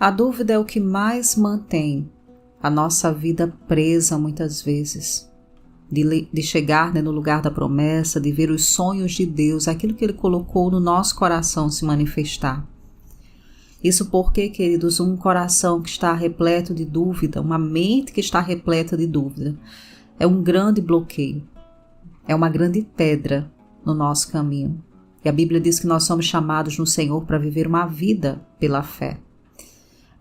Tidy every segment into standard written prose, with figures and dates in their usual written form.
A dúvida é o que mais mantém a nossa vida presa muitas vezes, de chegar, no lugar da promessa, de ver os sonhos de Deus, aquilo que Ele colocou no nosso coração se manifestar. Isso porque, queridos, um coração que está repleto de dúvida, uma mente que está repleta de dúvida, é um grande bloqueio, é uma grande pedra no nosso caminho. E a Bíblia diz que nós somos chamados no Senhor para viver uma vida pela fé.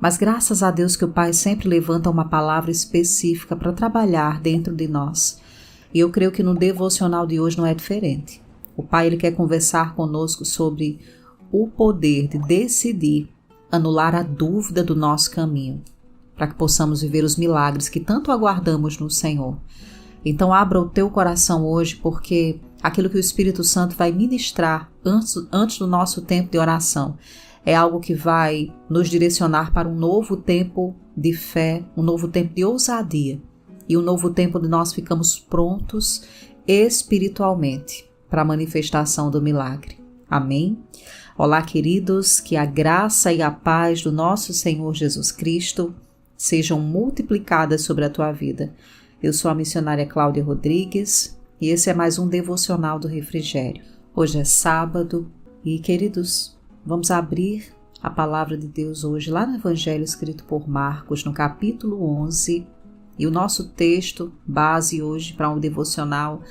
Mas graças a Deus que o Pai sempre levanta uma palavra específica para trabalhar dentro de nós. E eu creio que no devocional de hoje não é diferente. O Pai ele quer conversar conosco sobre o poder de decidir anular a dúvida do nosso caminho, para que possamos viver os milagres que tanto aguardamos no Senhor. Então abra o teu coração hoje, porque aquilo que o Espírito Santo vai ministrar antes do nosso tempo de oração é algo que vai nos direcionar para um novo tempo de fé, um novo tempo de ousadia e um novo tempo onde nós ficamos prontos espiritualmente para a manifestação do milagre. Amém? Olá, queridos, que a graça e a paz do nosso Senhor Jesus Cristo sejam multiplicadas sobre a tua vida. Eu sou a missionária Cláudia Rodrigues e esse é mais um devocional do Refrigério. Hoje é sábado e, queridos, vamos abrir a palavra de Deus hoje lá no Evangelho escrito por Marcos, no capítulo 11. E o nosso texto base hoje para um devocional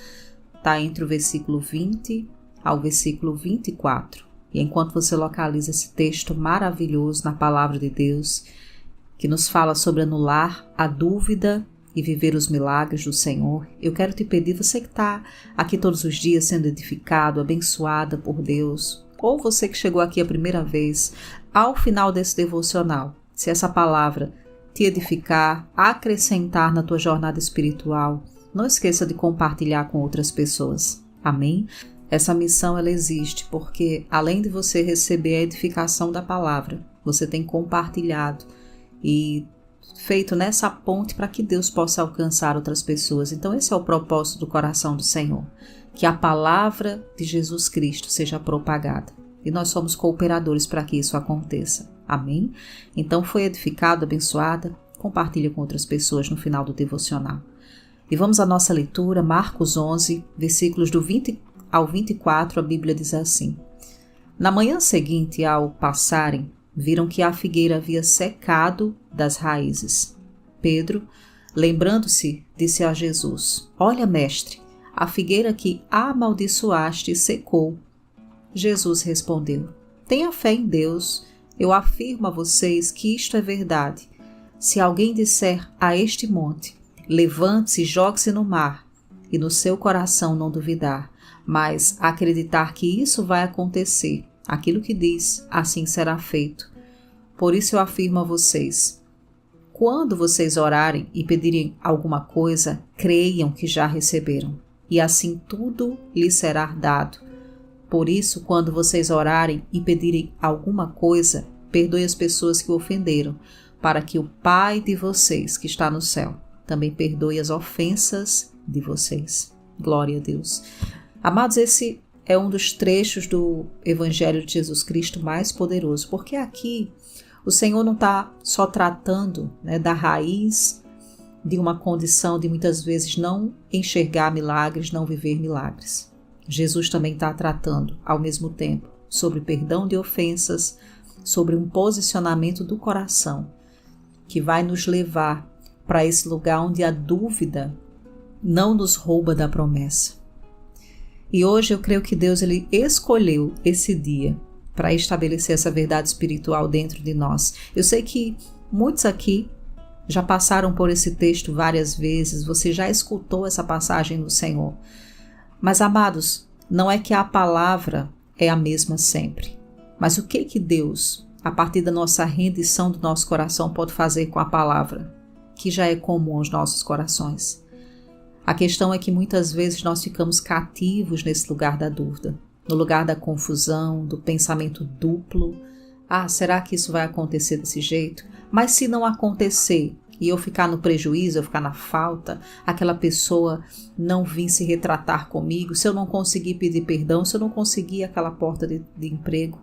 está entre o versículo 20 ao versículo 24. E enquanto você localiza esse texto maravilhoso na palavra de Deus, que nos fala sobre anular a dúvida e viver os milagres do Senhor, eu quero te pedir, você que está aqui todos os dias sendo edificado, abençoada por Deus, ou você que chegou aqui a primeira vez, ao final desse devocional, se essa palavra te edificar, acrescentar na tua jornada espiritual, não esqueça de compartilhar com outras pessoas. Amém? Essa missão ela existe porque, além de você receber a edificação da palavra, você tem compartilhado e feito nessa ponte para que Deus possa alcançar outras pessoas. Então esse é o propósito do coração do Senhor, que a palavra de Jesus Cristo seja propagada. E nós somos cooperadores para que isso aconteça. Amém? Então foi edificado, abençoada? Compartilha com outras pessoas no final do devocional. E vamos à nossa leitura, Marcos 11, versículos do 20 ao 24, a Bíblia diz assim: Na manhã seguinte, ao passarem, viram que a figueira havia secado das raízes. Pedro, lembrando-se, disse a Jesus: Olha, mestre, a figueira que amaldiçoaste secou. Jesus respondeu: Tenha fé em Deus, eu afirmo a vocês que isto é verdade. Se alguém disser a este monte: Levante-se e jogue-se no mar, e no seu coração não duvidar, mas acreditar que isso vai acontecer, aquilo que diz, assim será feito. Por isso eu afirmo a vocês, quando vocês orarem e pedirem alguma coisa, creiam que já receberam, e assim tudo lhes será dado. Por isso, quando vocês orarem e pedirem alguma coisa, perdoe as pessoas que o ofenderam, para que o Pai de vocês, que está no céu, também perdoe as ofensas de vocês. Glória a Deus. Amados, esse é um dos trechos do Evangelho de Jesus Cristo mais poderoso, porque aqui o Senhor não está só tratando, da raiz de uma condição de muitas vezes não enxergar milagres, não viver milagres. Jesus também está tratando, ao mesmo tempo, sobre perdão de ofensas, sobre um posicionamento do coração, que vai nos levar para esse lugar onde a dúvida não nos rouba da promessa. E hoje eu creio que Deus ele escolheu esse dia para estabelecer essa verdade espiritual dentro de nós. Eu sei que muitos aqui já passaram por esse texto várias vezes, você já escutou essa passagem do Senhor. Mas, amados, não é que a palavra é a mesma sempre. Mas o que Deus, a partir da nossa rendição do nosso coração, pode fazer com a palavra, que já é comum aos nossos corações? A questão é que muitas vezes nós ficamos cativos nesse lugar da dúvida, no lugar da confusão, do pensamento duplo. Será que isso vai acontecer desse jeito? Mas se não acontecer e eu ficar no prejuízo, eu ficar na falta, aquela pessoa não vir se retratar comigo, se eu não conseguir pedir perdão, se eu não conseguir aquela porta de emprego,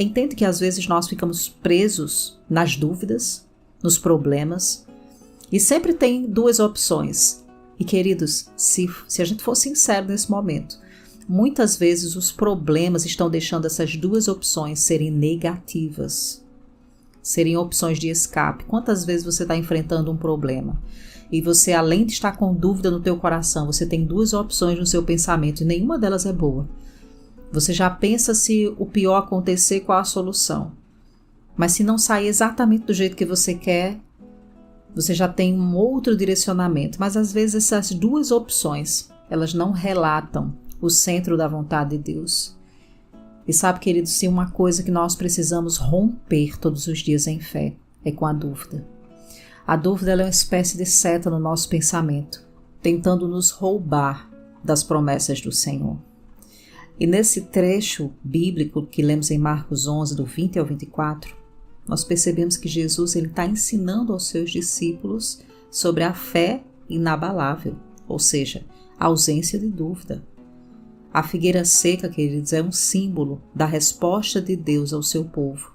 Entende que às vezes nós ficamos presos nas dúvidas, nos problemas, e sempre tem duas opções. E queridos, se a gente for sincero nesse momento, muitas vezes os problemas estão deixando essas duas opções serem negativas, serem opções de escape. Quantas vezes você está enfrentando um problema e você, além de estar com dúvida no teu coração, você tem duas opções no seu pensamento e nenhuma delas é boa. Você já pensa se o pior acontecer, qual a solução. Mas se não sair exatamente do jeito que você quer, você já tem um outro direcionamento. Mas às vezes essas duas opções, elas não relatam o centro da vontade de Deus. E sabe, queridos, se uma coisa que nós precisamos romper todos os dias em fé é com a dúvida. A dúvida ela é uma espécie de seta no nosso pensamento, tentando nos roubar das promessas do Senhor. E nesse trecho bíblico que lemos em Marcos 11, do 20 ao 24, nós percebemos que Jesus está ensinando aos seus discípulos sobre a fé inabalável, ou seja, a ausência de dúvida. A figueira seca, queridos, é um símbolo da resposta de Deus ao seu povo.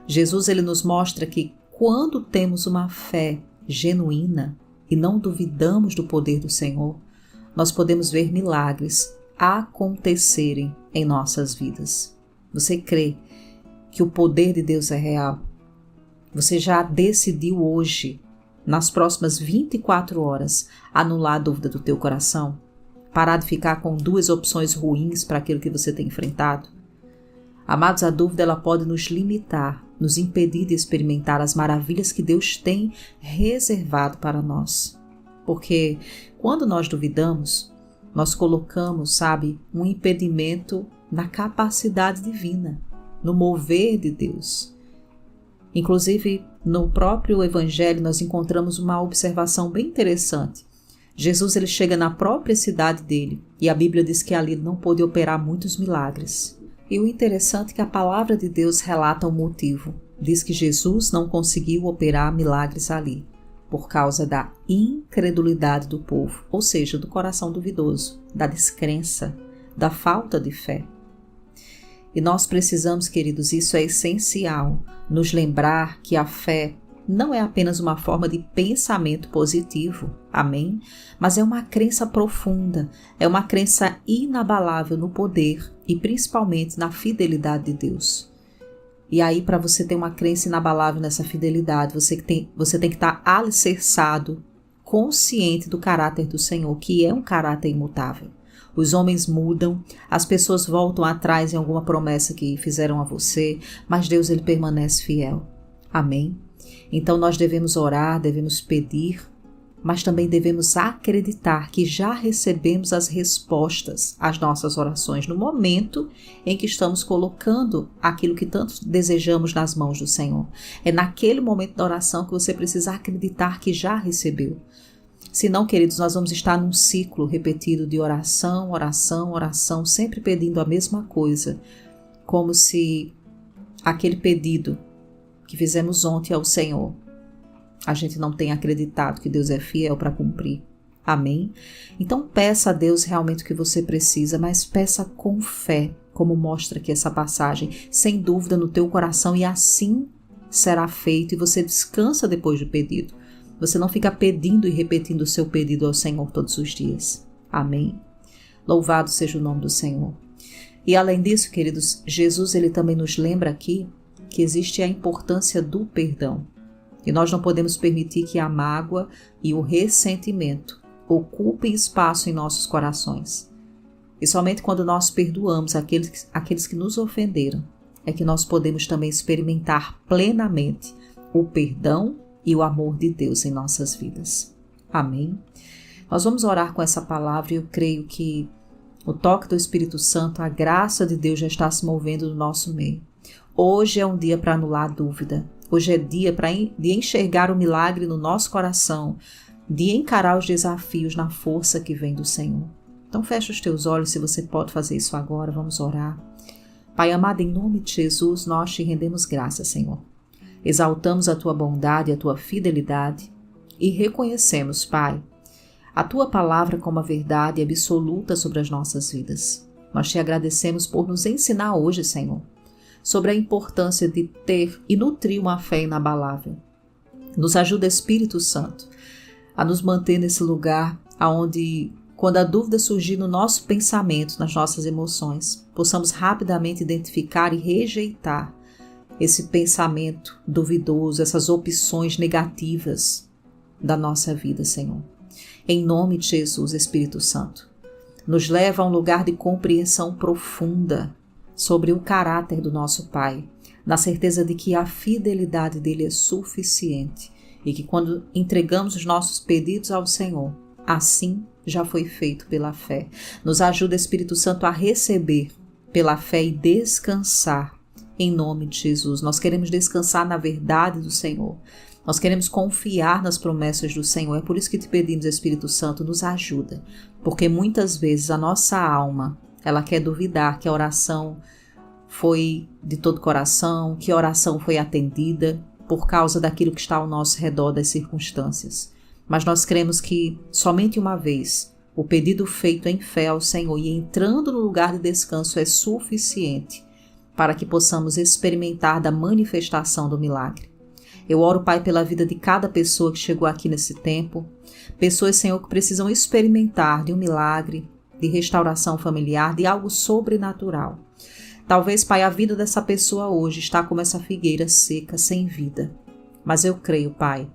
Jesus ele nos mostra que quando temos uma fé genuína e não duvidamos do poder do Senhor, nós podemos ver milagres acontecerem em nossas vidas. Você crê que o poder de Deus é real? Você já decidiu hoje, nas próximas 24 horas, anular a dúvida do teu coração? Parar de ficar com duas opções ruins para aquilo que você tem enfrentado? Amados, a dúvida ela pode nos limitar, nos impedir de experimentar as maravilhas que Deus tem reservado para nós. Porque quando nós duvidamos, nós colocamos, um impedimento na capacidade divina, no mover de Deus. Inclusive, no próprio Evangelho, nós encontramos uma observação bem interessante. Jesus ele chega na própria cidade dele e a Bíblia diz que ali não pôde operar muitos milagres. E o interessante é que a palavra de Deus relata o motivo. Diz que Jesus não conseguiu operar milagres ali por causa da incredulidade do povo, ou seja, do coração duvidoso, da descrença, da falta de fé. E nós precisamos, queridos, isso é essencial, nos lembrar que a fé não é apenas uma forma de pensamento positivo, amém? Mas é uma crença profunda, é uma crença inabalável no poder e principalmente na fidelidade de Deus. E aí, para você ter uma crença inabalável nessa fidelidade, você tem que estar alicerçado, consciente do caráter do Senhor, que é um caráter imutável. Os homens mudam, as pessoas voltam atrás em alguma promessa que fizeram a você, mas Deus ele permanece fiel. Amém? Então nós devemos orar, devemos pedir, mas também devemos acreditar que já recebemos as respostas às nossas orações no momento em que estamos colocando aquilo que tanto desejamos nas mãos do Senhor. É naquele momento da oração que você precisa acreditar que já recebeu. Senão, queridos, nós vamos estar num ciclo repetido de oração, oração, oração, sempre pedindo a mesma coisa, como se aquele pedido que fizemos ontem ao Senhor, a gente não tenha acreditado que Deus é fiel para cumprir. Amém? Então peça a Deus realmente o que você precisa, mas peça com fé, como mostra aqui essa passagem, sem dúvida no teu coração, e assim será feito, e você descansa depois do pedido. Você não fica pedindo e repetindo o seu pedido ao Senhor todos os dias. Amém? Louvado seja o nome do Senhor. E além disso, queridos, Jesus ele também nos lembra aqui que existe a importância do perdão. E nós não podemos permitir que a mágoa e o ressentimento ocupem espaço em nossos corações. E somente quando nós perdoamos aqueles que nos ofenderam, é que nós podemos também experimentar plenamente o perdão e o amor de Deus em nossas vidas. Amém? Nós vamos orar com essa palavra e eu creio que o toque do Espírito Santo, a graça de Deus já está se movendo no nosso meio. Hoje é um dia para anular a dúvida. Hoje é dia de enxergar o milagre no nosso coração, de encarar os desafios na força que vem do Senhor. Então fecha os teus olhos, se você pode fazer isso agora, vamos orar. Pai amado, em nome de Jesus, nós te rendemos graças, Senhor. Exaltamos a tua bondade e a tua fidelidade e reconhecemos, Pai, a tua palavra como a verdade absoluta sobre as nossas vidas. Nós te agradecemos por nos ensinar hoje, Senhor, sobre a importância de ter e nutrir uma fé inabalável. Nos ajuda, Espírito Santo, a nos manter nesse lugar onde, quando a dúvida surgir no nosso pensamento, nas nossas emoções, possamos rapidamente identificar e rejeitar esse pensamento duvidoso, essas opções negativas da nossa vida, Senhor. Em nome de Jesus, Espírito Santo, nos leva a um lugar de compreensão profunda sobre o caráter do nosso Pai, na certeza de que a fidelidade dele é suficiente e que quando entregamos os nossos pedidos ao Senhor, assim já foi feito pela fé. Nos ajuda, Espírito Santo, a receber pela fé e descansar em nome de Jesus. Nós queremos descansar na verdade do Senhor. Nós queremos confiar nas promessas do Senhor. É por isso que te pedimos, Espírito Santo, nos ajuda. Porque muitas vezes a nossa alma, ela quer duvidar que a oração foi de todo coração, que a oração foi atendida por causa daquilo que está ao nosso redor, das circunstâncias. Mas nós cremos que somente uma vez o pedido feito em fé ao Senhor e entrando no lugar de descanso é suficiente para que possamos experimentar da manifestação do milagre. Eu oro, Pai, pela vida de cada pessoa que chegou aqui nesse tempo, pessoas, Senhor, que precisam experimentar de um milagre, de restauração familiar, de algo sobrenatural. Talvez, Pai, a vida dessa pessoa hoje está como essa figueira seca, sem vida. Mas eu creio, Pai,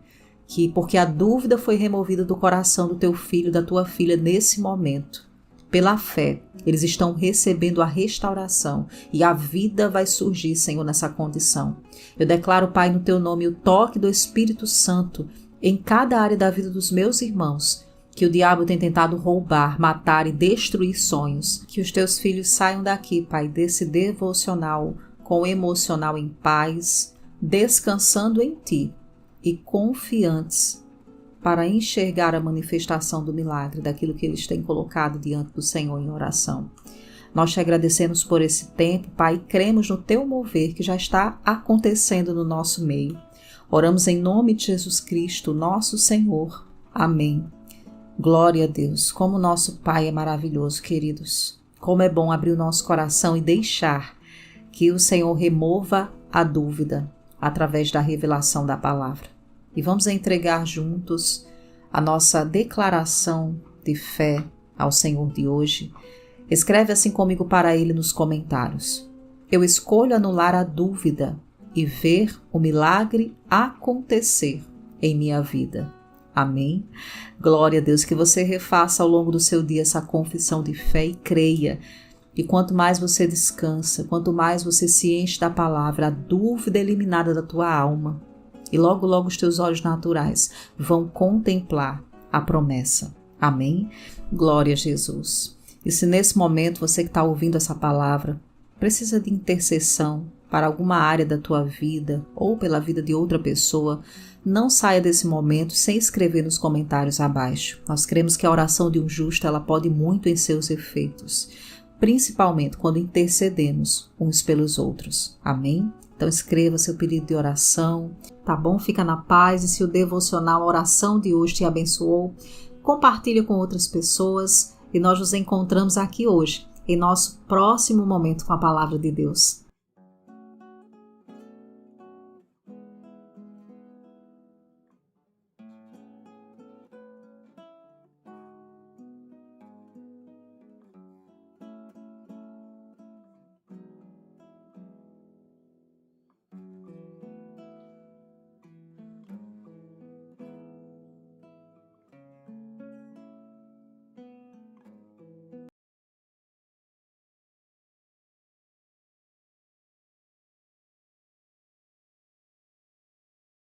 que porque a dúvida foi removida do coração do teu filho, da tua filha nesse momento, pela fé, eles estão recebendo a restauração e a vida vai surgir, Senhor, nessa condição. Eu declaro, Pai, no teu nome, o toque do Espírito Santo em cada área da vida dos meus irmãos, que o diabo tem tentado roubar, matar e destruir sonhos. Que os teus filhos saiam daqui, Pai, desse devocional com o emocional em paz, descansando em Ti e confiantes para enxergar a manifestação do milagre, daquilo que eles têm colocado diante do Senhor em oração. Nós te agradecemos por esse tempo, Pai, e cremos no teu mover que já está acontecendo no nosso meio. Oramos em nome de Jesus Cristo, nosso Senhor. Amém. Glória a Deus. Como nosso Pai é maravilhoso, queridos. Como é bom abrir o nosso coração e deixar que o Senhor remova a dúvida através da revelação da palavra. E vamos entregar juntos a nossa declaração de fé ao Senhor de hoje. Escreve assim comigo para Ele nos comentários. Eu escolho anular a dúvida e ver o milagre acontecer em minha vida. Amém? Glória a Deus, que você refaça ao longo do seu dia essa confissão de fé e creia. E quanto mais você descansa, quanto mais você se enche da palavra, a dúvida eliminada da tua alma, e logo, logo os teus olhos naturais vão contemplar a promessa. Amém? Glória a Jesus. E se nesse momento você que está ouvindo essa palavra precisa de intercessão para alguma área da tua vida ou pela vida de outra pessoa, não saia desse momento sem escrever nos comentários abaixo. Nós cremos que a oração de um justo ela pode muito em seus efeitos, principalmente quando intercedemos uns pelos outros. Amém? Então escreva seu pedido de oração, tá bom? Fica na paz e se o devocional, a oração de hoje te abençoou, compartilha com outras pessoas e nós nos encontramos aqui hoje, em nosso próximo momento com a Palavra de Deus.